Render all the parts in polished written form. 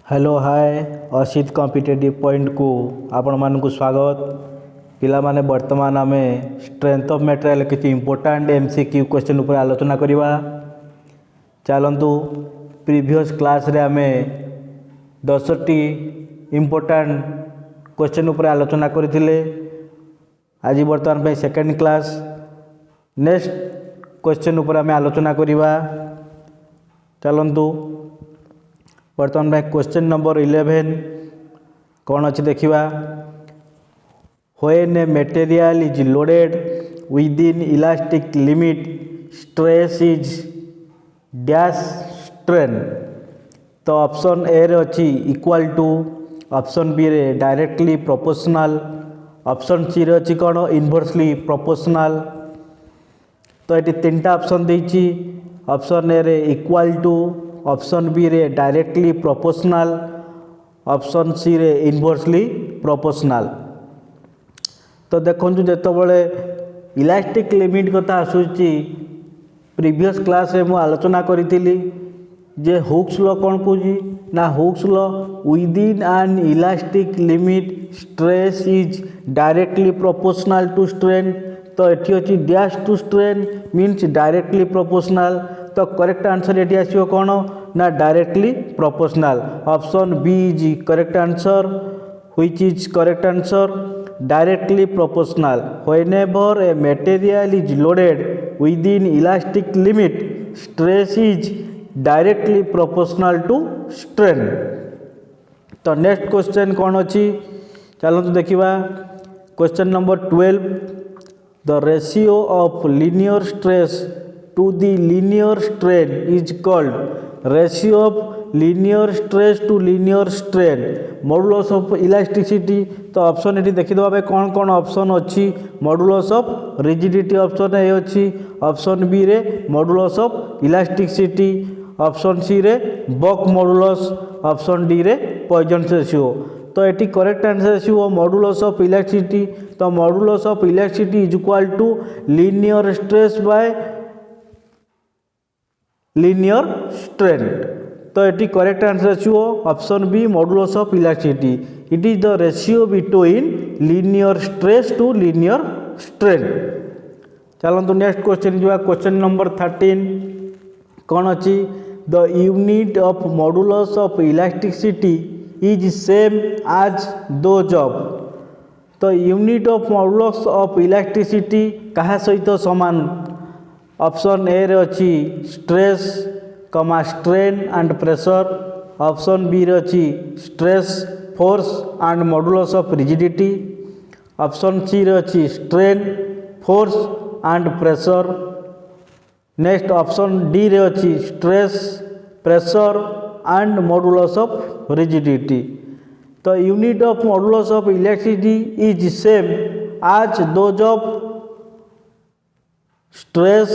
Hello hi Asit competitive point को आपण मानक स्वागत। पिला माने वर्तमान आम स्ट्रेंथ ऑफ मटेरियल किसी इंपोर्टाट एमसीक्यू क्वेश्चन उपर आलोचना करवा। चलतु प्रीवियस क्लास रे आम 10टी इंपोर्टाट क्वेश्चन उपर आलोचना करथिले। आज वर्तमान पे सेकंड क्लास नेक्स्ट क्वेश्चन उपर आम आलोचना करवा। चलतु वर्तमान में क्वेश्चन नंबर 11 कौन अच्छी देखा। When A material is loaded within elastic limit stress is dash strain. तो ऑप्शन ए रे अच्छी इक्वल टू, ऑप्शन बी रे डायरेक्टली प्रोपोर्शनल, ऑप्शन सी रे अच्छी कौन इनवर्सली प्रोपोर्शनल। तो ये तीन टा ऑप्शन देछि। ऑप्शन ए रे इक्वल टू, ऑप्शन बी रे डायरेक्टली प्रोपोर्शनल, ऑप्शन सी रे इनवर्सली प्रोपोर्शनल। तो देखो जितेबाला इलास्टिक लिमिट कथा आसूची प्रीवियस क्लास रे मु आलोचना करी जे हुक्स लॉ कौन कहुची ना Hooke's law within an elastic limit stress is directly proportional to strain. तो ये अच्छी dash to strain means directly proportional. तो करेक्ट आंसर ये आसो कौन ना directly proportional. Option B is correct answer which is correct answer directly proportional. Whenever a material is loaded within elastic limit stress is directly proportional to strain. तो next question कौन अच्छी चलते देखा। Question number 12 the ratio of linear stress to the linear strain is called ratio of linear stress to linear strain modulus of elasticity। तो option ये देखिए कौन कौन ऑप्शन अच्छी। Modulus of rigidity option A अच्छी, ऑप्शन बी रे modulus of elasticity, option C रे bulk modulus, option D रे पॉइजन रेशियो। तो ये करेक्ट आंसर आसो मॉडुलस ऑफ इलास्टिसिटी। तो modulus of elasticity is equal to linear stress by linear strain. तो ये करेक्ट आंसर आसो option B modulus of elasticity. It is the ratio between linear stress to linear strain. चलते next question जो question number 13 कौन अच्छी the unit of modulus of elasticity is same as those of. तो unit of modulus of elasticity कहा सहित समान। Option A रे अच्छी stress comma strain and pressure, option B रे अच्छी stress force and modulus of rigidity, option C रे अच्छी strain force and pressure, next option D रे अच्छी stress pressure and modulus of rigidity. तो unit of modulus of elasticity is same as those of stress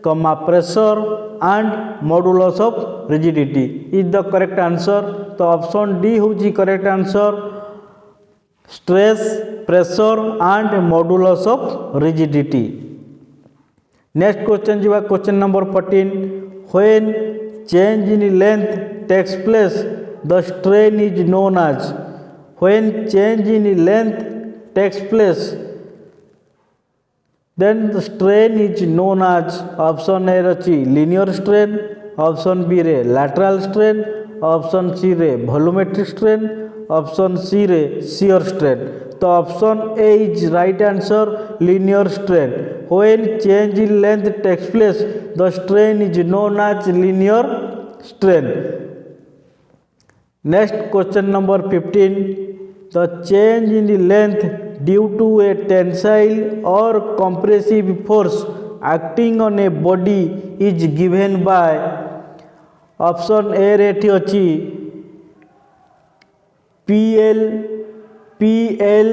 comma pressure and modulus of rigidity is the correct answer. तो option D हूँ correct answer stress pressure and modulus of rigidity. Next question जी question number 14 when change in length takes place the strain is known as. When change in length takes place then the strain is known as option A रही linear strain, option B रे lateral strain, option C रे volumetric strain, option C रे shear strain। तो option A is right answer linear strain। when change in length takes place the strain is known as linear strain। next question number 15 the change in the length due to a tensile or compressive force acting on a body is given by option A रे अच्छी PL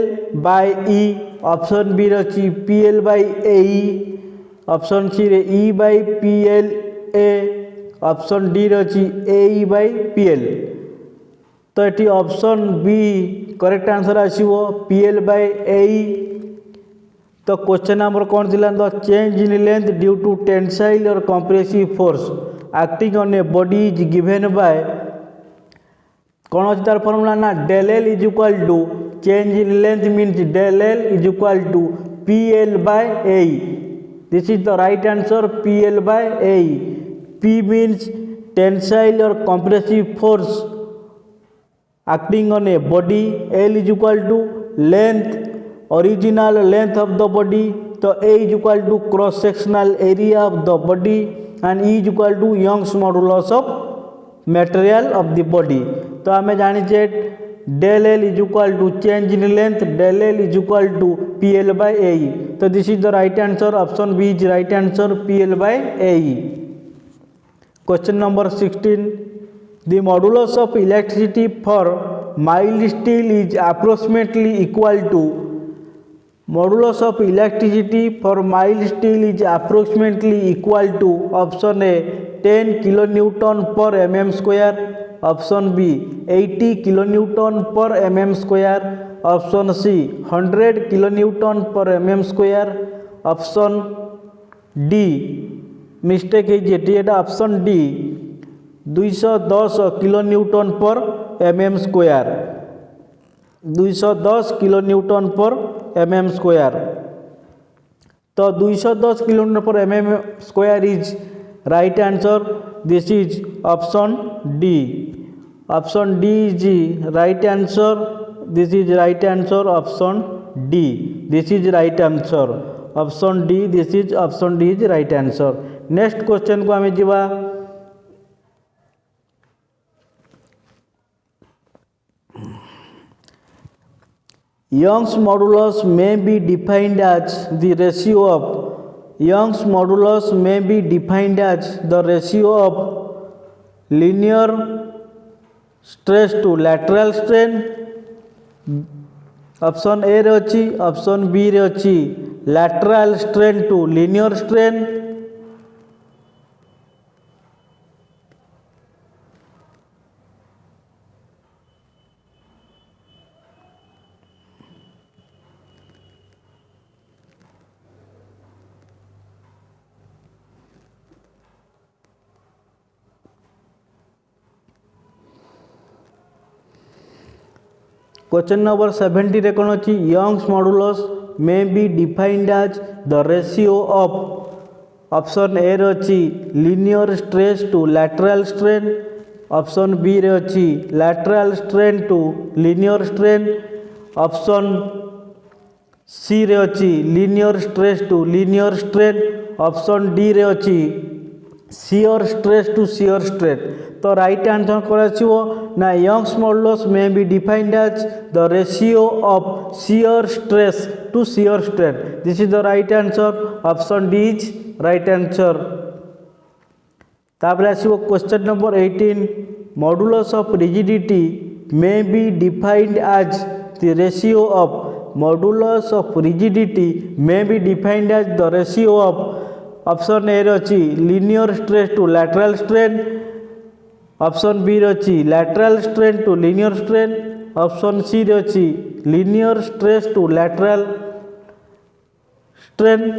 by E, option B अच्छी PL by AE, option C रे E by PLA, option D अच्छी AE by PL। तो ये option B correct answer आसो PL by AE। तो question number कौन थी the change in length due to tensile और compressive force acting on a body is given by कौन अच्छी तार फर्मूला ना del L is equal to change in length means del L is equal to P L by A. This is the right answer P L by A. P means tensile or compressive force acting on a body. L is equal to length, original length of the body. So A is equal to cross sectional area of the body and E is equal to Young's modulus of material of the body. तो आम जाने del L is equal to change in length del L is equal to P L by A. तो this is the right answer. Option B is right answer P L by A. Question number 16. The modulus of electricity for mild steel is approximately equal to. Modulus of electricity for mild steel is approximately equal to. Option A 10 kilonewton per mm square. Option B 80 kilonewton per mm square. Option C 100 kilonewton per mm square. Option D mistake है option D 210 kilonewton पर mm square. 210 kilonewton पर mm square. तो 210 kilonewton पर mm square is right answer. This is option D. Option D is right answer. This is right answer option D. This is right answer option D. This is option D is right answer. Next question को आमे जीवा. Young's modulus may be defined as the ratio of. Young's modulus may be defined as the ratio of linear stress to lateral strain. Option A रे अछि. Option B रे अछि lateral strain to linear strain. Question number 70 रे कौन अच्छी Young's modulus may be defined as the ratio of. Option A रे अच्छी linear stress to lateral strain. Option B रे अच्छी lateral strain to linear strain. Option C रे अच्छी linear stress to linear strain. Option D रे अच्छी shear stress to shear strain. तो right answer कर ना Young's modulus may be defined as the ratio of shear stress to shear strain. This is the right answer. Option D is right answer. तापर आसो question number 18. Modulus of rigidity may be defined as the ratio of. Modulus of rigidity may be defined as the ratio of. Option A अच्छी linear stress to lateral strain. Option B अच्छी lateral strain to linear strain. Option C अच्छी linear stress to lateral strain.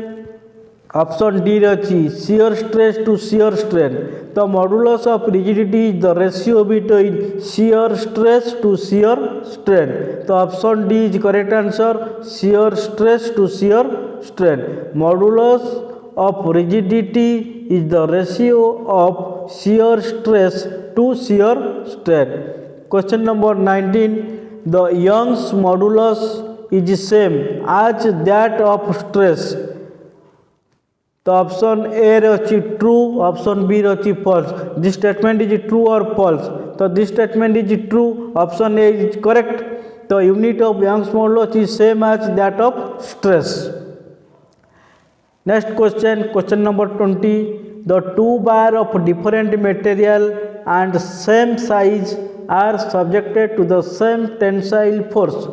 Option D अच्छी shear stress to shear strain. तो modulus of rigidity is the ratio between shear stress to shear strain. तो option D is correct answer shear stress to shear strain. Modulus of rigidity is the ratio of shear stress to shear strain. Question number 19. The Young's modulus is same as that of stress. तो option A रे अच्छी true. Option B रे अच्छी false. This statement is true और false. तो this statement is true. Option A is correct. तो unit of Young's modulus is same as that of stress. Next question, question number 20. The two bar of different material and same size are subjected to the same tensile force.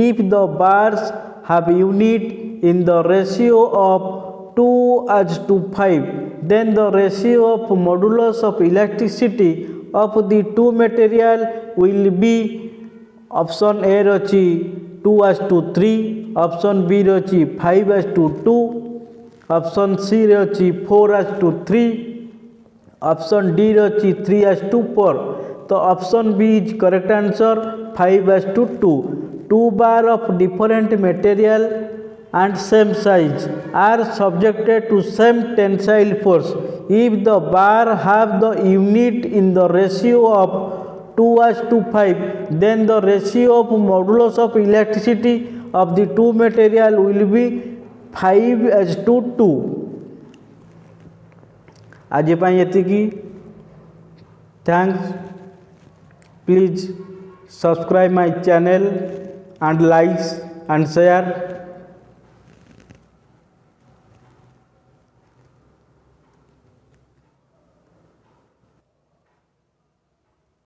If the bars have unit in the ratio of 2:5, then the ratio of modulus of electricity of the two material will be. Option A रही 2:3. Option B रही 5:2. Option C रे अच्छी 4:3. Option D रे अच्छी 3:4. तो option B is correct answer 5:2. Two bar of different material and same size are subjected to same tensile force if the bar have the unit in the ratio of 2:5, then the ratio of modulus of elasticity of the two material will be 5:2. आज ये thanks. Please subscribe my channel and like and share.